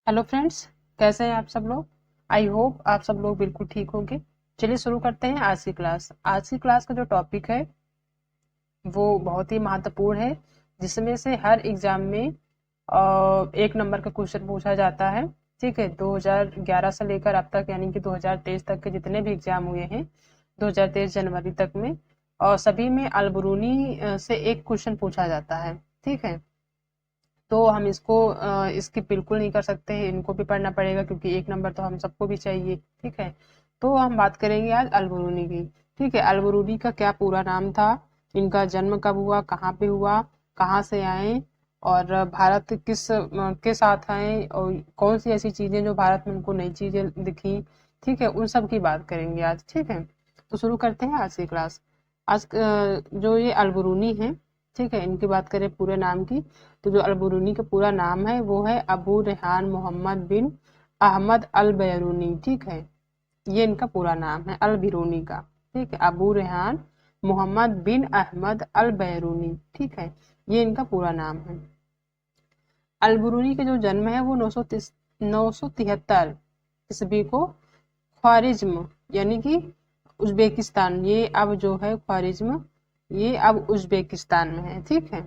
Hello friends, कैसे हैं आप सब लोग। आई होप आप सब लोग बिल्कुल ठीक होंगे। चलिए शुरू करते हैं आज की क्लास। आज की क्लास का जो टॉपिक है वो बहुत ही महत्वपूर्ण है, जिसमें से हर एग्जाम में एक नंबर का क्वेश्चन पूछा जाता है। ठीक है, 2011 से लेकर अब तक यानी कि 2023 तक के जितने भी एग्जाम हुए हैं 2023 जनवरी तक में, और सभी में अलबरूनी से एक क्वेश्चन पूछा जाता है। ठीक है, तो हम इसको स्किप बिल्कुल नहीं कर सकते हैं, इनको भी पढ़ना पड़ेगा क्योंकि एक नंबर तो हम सबको भी चाहिए। ठीक है, तो हम बात करेंगे आज अलबरूनी की। ठीक है, अलबरूनी का क्या पूरा नाम था, इनका जन्म कब हुआ, कहाँ पे हुआ, कहाँ से आए, और भारत के साथ आए, और कौन सी ऐसी चीजें जो भारत में उनको नई चीजें दिखी। ठीक है, उन सब की बात करेंगे आज। ठीक है, तो शुरू करते हैं आज की क्लास। आज जो ये अलबरूनी है, ठीक है, इनकी बात करें पूरे नाम की, तो जो अलबरूनी का पूरा नाम है वो है अबू रेहान मोहम्मद बिन अहमद अल बैरूनी। ठीक है, ये इनका पूरा नाम है अल बिरूनी का। ठीक है, अबू रेहान मोहम्मद बिन अहमद अल बैरूनी। ठीक है, ये इनका पूरा नाम है। अल बिरूनी का जो जन्म है वो 973 ईस्वी को ख्वारिज्म यानी कि उज्बेकिस्तान, ये अब जो है ख्वारिज्म, ये अब उज्बेकिस्तान में है। ठीक है,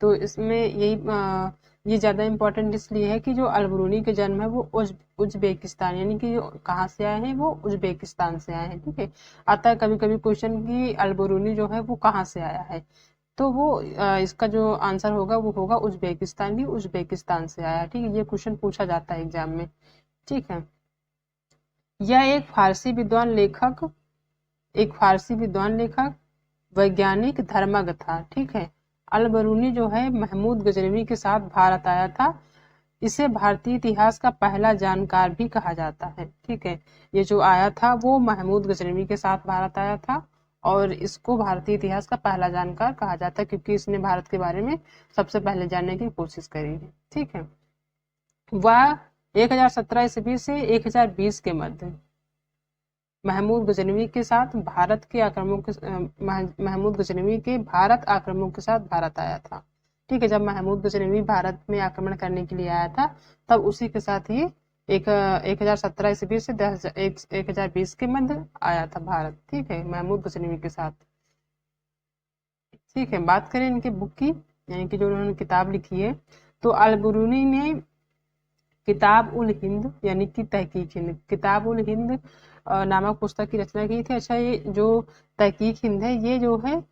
तो इसमें यही ये ज्यादा इम्पोर्टेंट इसलिए है कि जो अलबरूनी का जन्म है वो उज्बेकिस्तान यानी कि जो कहाँ से आए हैं वो उज्बेकिस्तान से आए हैं। ठीक है, आता है कभी कभी क्वेश्चन की अलबरूनी जो है वो कहाँ से आया है, तो वो इसका जो आंसर होगा वो होगा उज्बेकिस्तान, भी उज्बेकिस्तान से आया। ठीक है, ये क्वेश्चन पूछा जाता है एग्जाम में। ठीक है, यह एक फारसी विद्वान लेखक, वैज्ञानिक, धर्मज्ञ था। ठीक है, अल बरूनी जो है महमूद गजनवी के साथ भारत आया था। इसे भारतीय इतिहास का पहला जानकार भी कहा जाता है। ठीक है, ये जो आया था वो महमूद गजनवी के साथ भारत आया था, और इसको भारतीय इतिहास का पहला जानकार कहा जाता है क्योंकि इसने भारत के बारे में सबसे पहले जानने की कोशिश करी है। ठीक है, वह 1017 ईस्वी से 1020 के मध्य महमूद गजनवी के साथ भारत के आक्रमणों के महमूद गजनवी के भारत आक्रमणों के साथ भारत आया था। ठीक है, जब महमूद गजनवी भारत में आक्रमण करने के लिए आया था तब उसी के साथ ये 1017 ईस्वी से 1020 के मध्य आया था भारत। ठीक है, महमूद गजनवी के साथ। ठीक है, बात करें इनके बुक की यानी कि जो उन्होंने किताब लिखी है, तो अल बरूनी ने किताब उल हिंद यानी कि तहकीक हिंद, किताब उल हिंद नामक पुस्तक की रचना की थी। अच्छा, ये जो तहकीक हिंद है ये जो है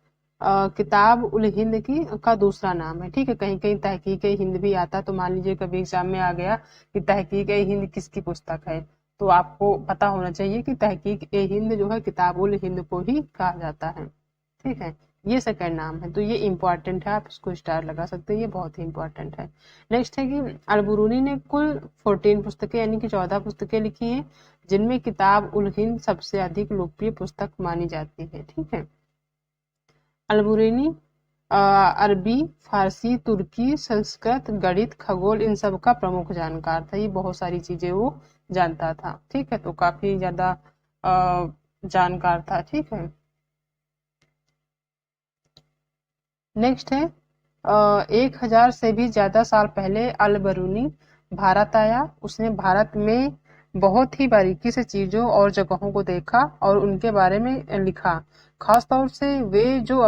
किताब उल हिंद की का दूसरा नाम है। ठीक है, कहीं कहीं तहकीक हिंद भी आता, तो मान लीजिए कभी एग्जाम में आ गया कि तहकीक हिंद किसकी पुस्तक है, तो आपको पता होना चाहिए कि तहकीक हिंद जो है किताब उल हिंद को ही कहा जाता है। ठीक है, ये सेकंड नाम है, तो ये इंपॉर्टेंट है, आप इसको स्टार लगा सकते हैं, ये बहुत ही इंपॉर्टेंट है। नेक्स्ट है कि अलबरूनी ने कुल 14 पुस्तकें यानी कि 14 पुस्तकें लिखी हैं, जिनमें किताब उल हिंद सबसे अधिक लोकप्रिय पुस्तक मानी जाती है। ठीक है, अलबरूनी अरबी, फारसी, तुर्की, संस्कृत, गणित, खगोल इन सब का प्रमुख जानकार था। ये बहुत सारी चीजें वो जानता था। ठीक है, तो काफी ज्यादा जानकार था। ठीक है, नेक्स्ट है 1000 से भी ज्यादा साल पहले अल बरूनी भारत आया। उसने भारत में बहुत ही बारीकी से चीजों और जगहों को देखा और उनके बारे में लिखा, खास तौर से वे जो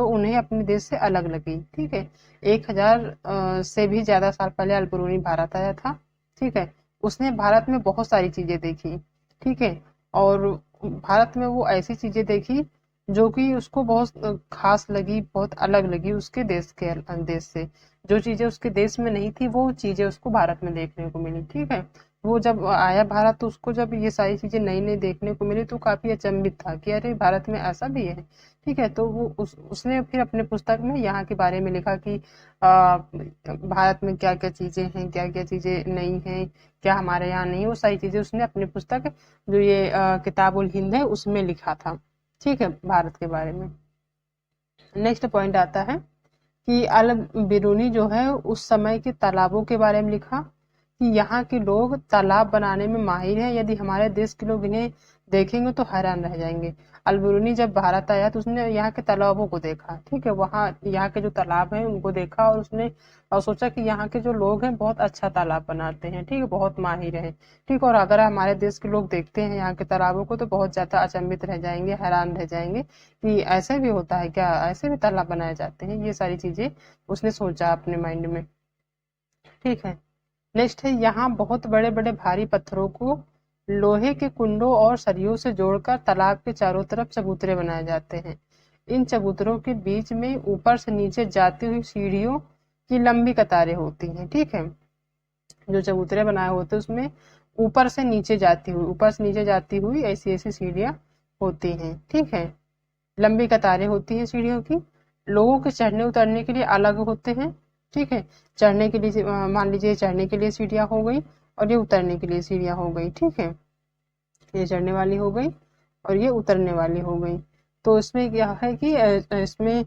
उन्हें अपने देश से अलग लगी। ठीक है, 1000 से भी ज्यादा साल पहले अल बरूनी भारत आया था। ठीक है, उसने भारत में बहुत सारी चीजें देखी। ठीक है, और भारत में वो ऐसी चीजें देखी जो कि उसको बहुत खास लगी, बहुत अलग लगी उसके देश से। जो चीजें उसके देश में नहीं थी वो चीजें उसको भारत में देखने को मिली। ठीक है, वो जब आया भारत तो उसको जब ये सारी चीजें नई नई देखने को मिली तो काफी अचंभित था कि अरे भारत में ऐसा भी है। ठीक है, तो वो उसने फिर अपने पुस्तक में यहाँ के बारे में लिखा कि भारत में क्या क्या चीजें हैं, क्या क्या चीजें नहीं हैं, क्या हमारे यहाँ नहीं, वो सारी चीजें उसने अपनी पुस्तक जो ये किताब उल हिंद है उसमें लिखा था। ठीक है, भारत के बारे में। नेक्स्ट पॉइंट आता है कि अल बिरूनी जो है उस समय के तालाबों के बारे में लिखा कि यहाँ के लोग तालाब बनाने में माहिर हैं। यदि हमारे देश के लोग इन्हें देखेंगे तो हैरान रह जाएंगे। अल-बिरूनी जब भारत आया तो उसने यहाँ के तालाबों को देखा, ठीक है, वहाँ यहाँ के जो तालाब हैं उनको देखा और उसने सोचा कि यहाँ के जो लोग हैं बहुत अच्छा तालाब बनाते हैं, ठीक है, बहुत माहिर हैं, ठीक। और अगर हमारे देश के लोग देखते हैं यहाँ के तालाबों को तो बहुत ज्यादा अचंभित रह जाएंगे, हैरान रह जाएंगे कि ऐसे भी होता है क्या, ऐसे भी तालाब बनाए जाते हैं। ये सारी चीजें उसने सोचा अपने माइंड में, ठीक है। नेक्स्ट है, यहाँ बहुत बड़े बड़े भारी पत्थरों को लोहे के कुंडों और सरियों से जोड़कर तालाब के चारों तरफ चबूतरे बनाए जाते हैं। इन चबूतरों के बीच में ऊपर से नीचे जाती हुई सीढ़ियों की लंबी कतारें होती हैं, ठीक है। जो चबूतरे बनाए होते हैं उसमें ऊपर से नीचे जाती हुई, ऊपर से नीचे जाती हुई ऐसी ऐसी सीढ़ियां होती हैं, ठीक है। लंबी कतारें होती हैं सीढ़ियों की। लोगों के चढ़ने उतरने के लिए अलग होते हैं, ठीक है। चढ़ने के लिए मान लीजिए चढ़ने के लिए सीढ़ियां हो गई और ये उतरने के लिए सीढ़ियां हो गई, ठीक है। ये चढ़ने वाली हो गई और ये उतरने वाली हो गई। तो इसमें क्या है कि इसमें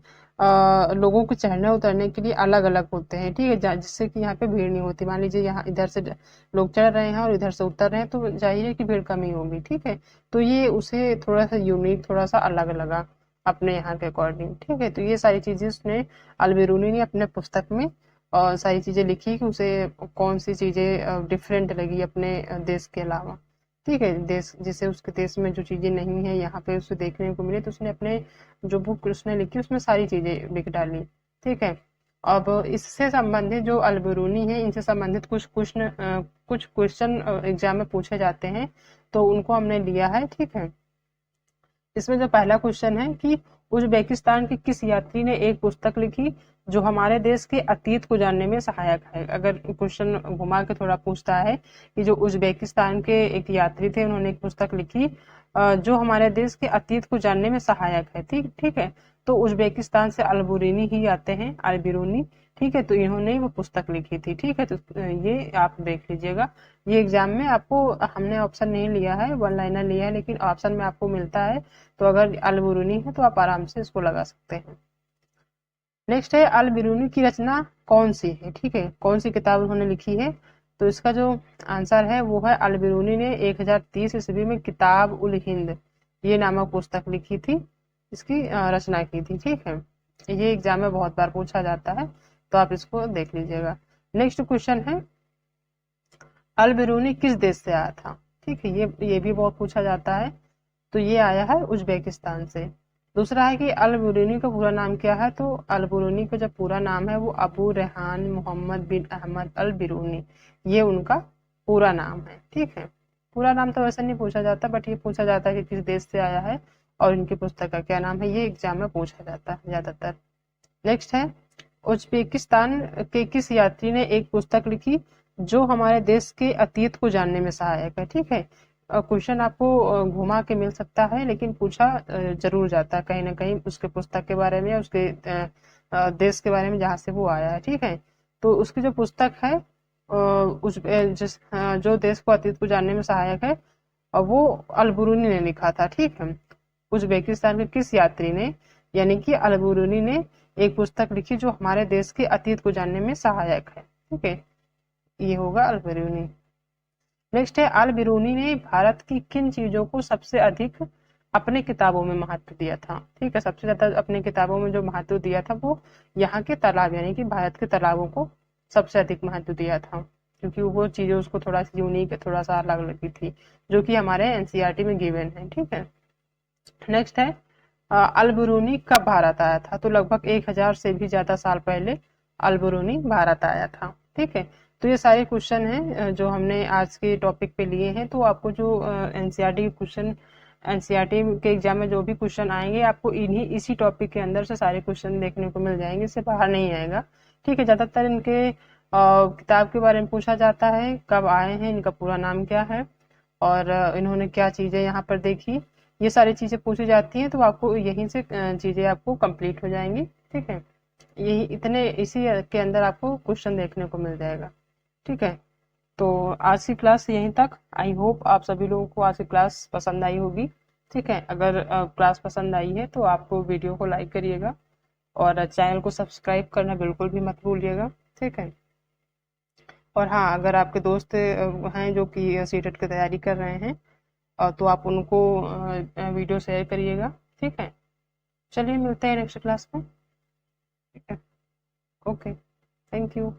लोगों को चढ़ने उतरने के लिए अलग अलग होते हैं, ठीक है, जिससे कि यहाँ पे भीड़ नहीं होती। मान लीजिए यहाँ इधर से लोग चढ़ रहे हैं और इधर से उतर रहे हैं तो जाहिर है कि भीड़ कम ही होगी, ठीक है। तो ये उसे थोड़ा सा यूनिक, थोड़ा सा अलग लगा अपने यहाँ के अकॉर्डिंग, ठीक है। तो ये सारी चीजें उसने, अल-बिरूनी ने अपने पुस्तक में और सारी चीजें लिखी कि उसे कौन सी चीजें डिफरेंट लगी अपने देश के अलावा, ठीक है। देश जिसे उसके देश में जो चीजें नहीं है यहाँ पे उसे देखने को मिले तो उसने अपने जो बुक उसने लिखी उसमें सारी चीजें लिख डाली, ठीक है। अब इससे संबंधित जो अल-बिरूनी है इनसे संबंधित कुछ क्वेश्चन एग्जाम में पूछे जाते हैं तो उनको हमने लिया है, ठीक है। इसमें जो पहला क्वेश्चन है कि उज्बेकिस्तान के किस यात्री ने एक पुस्तक लिखी जो हमारे देश के अतीत को जानने में सहायक है। अगर क्वेश्चन घुमा के थोड़ा पूछता है कि जो उज्बेकिस्तान के एक यात्री थे उन्होंने एक पुस्तक लिखी जो हमारे देश के अतीत को जानने में सहायक है, ठीक ठीक है। तो उज्बेकिस्तान से अल-बिरूनी ही आते हैं, अल-बिरूनी, ठीक है। तो इन्होंने वो पुस्तक लिखी थी, ठीक है। तो ये आप देख लीजिएगा। ये एग्जाम में आपको, हमने ऑप्शन नहीं लिया है, वन लाइनर लिया है, लेकिन ऑप्शन में आपको मिलता है। तो अगर अल-बिरूनी है तो आप आराम से इसको लगा सकते हैं। नेक्स्ट है, अल-बिरूनी की रचना कौन सी है, ठीक है, कौन सी किताब उन्होंने लिखी है। तो इसका जो आंसर है वो है अल-बिरूनी ने 1030 ईस्वी में किताब उल हिंद ये नामक पुस्तक लिखी थी, इसकी रचना की थी, ठीक है। ये एग्जाम में बहुत बार पूछा जाता है तो आप इसको देख लीजिएगा। नेक्स्ट क्वेश्चन है, अल-बिरूनी किस देश से आया था, ठीक है, ये भी बहुत पूछा जाता है। तो ये आया है उज्बेकिस्तान से। दूसरा है कि अल-बिरूनी का पूरा नाम क्या है। तो अल-बिरूनी का जो पूरा नाम है वो अबू रेहान मोहम्मद बिन अहमद अल-बिरूनी, ये उनका पूरा नाम है, ठीक है। पूरा नाम तो वैसे नहीं पूछा जाता बट ये पूछा जाता है कि किस देश से आया है और इनकी पुस्तक का क्या नाम है, ये एग्जाम में पूछा जाता है ज्यादातर। नेक्स्ट है, उज्बेकिस्तान के किस यात्री ने एक पुस्तक लिखी जो हमारे देश के अतीत को जानने में सहायक है, ठीक है। क्वेश्चन आपको घुमा के मिल सकता है लेकिन पूछा जरूर जाता है कहीं ना कहीं उसके पुस्तक के बारे में या उसके देश के बारे में जहाँ से वो आया है, ठीक है। तो उसकी जो पुस्तक है जो देश को अतीत को जानने में सहायक है वो अल-बिरूनी ने लिखा था, ठीक है। उज्बेकिस्तान के किस यात्री ने, यानी कि अल-बिरूनी ने एक पुस्तक लिखी जो हमारे देश के अतीत को जानने में सहायक है, ठीक है। ये होगा अल-बिरूनी। नेक्स्ट है, अल-बिरूनी ने भारत की किन चीजों को सबसे अधिक अपने किताबों में महत्व दिया था, ठीक है। सबसे ज्यादा अपने किताबों में जो महत्व दिया था वो यहाँ के तालाब यानी कि भारत के तालाबों को सबसे अधिक महत्व दिया था क्योंकि वो चीजें उसको थोड़ा सी यूनिक, थोड़ा सा अलग लगी थी जो कि हमारे एनसीईआरटी में गिवन है, ठीक है। नेक्स्ट है, अल-बिरूनी कब भारत आया था। तो लगभग 1000 से भी ज्यादा साल पहले अल-बिरूनी भारत आया था, ठीक है। तो ये सारे क्वेश्चन हैं जो हमने आज के टॉपिक पे लिए हैं। तो आपको जो एनसीईआरटी क्वेश्चन, एनसीईआरटी के एग्जाम में जो भी क्वेश्चन आएंगे आपको इसी टॉपिक के अंदर से सारे क्वेश्चन देखने को मिल जाएंगे, इससे बाहर नहीं आएगा, ठीक है। ज्यादातर इनके किताब के बारे में पूछा जाता है, कब आए हैं, इनका पूरा नाम क्या है और इन्होंने क्या चीजें यहाँ पर देखी, ये सारी चीजें पूछी जाती हैं। तो आपको यहीं से चीजें आपको कंप्लीट हो जाएंगी, ठीक है। इसी के अंदर आपको क्वेश्चन देखने को मिल जाएगा, ठीक है। तो आज की क्लास यहीं तक। आई होप आप सभी लोगों को आज की क्लास पसंद आई होगी, ठीक है। अगर क्लास पसंद आई है तो आपको वीडियो को लाइक करिएगा और चैनल को सब्सक्राइब करना बिल्कुल भी मत भूलिएगा, ठीक है। और हाँ, अगर आपके दोस्त हैं जो कि सीटेट की तैयारी कर रहे हैं तो आप उनको वीडियो शेयर करिएगा। ठीक है, चलिए मिलते हैं नेक्स्ट क्लास में। ठीक है, ओके, थैंक यू।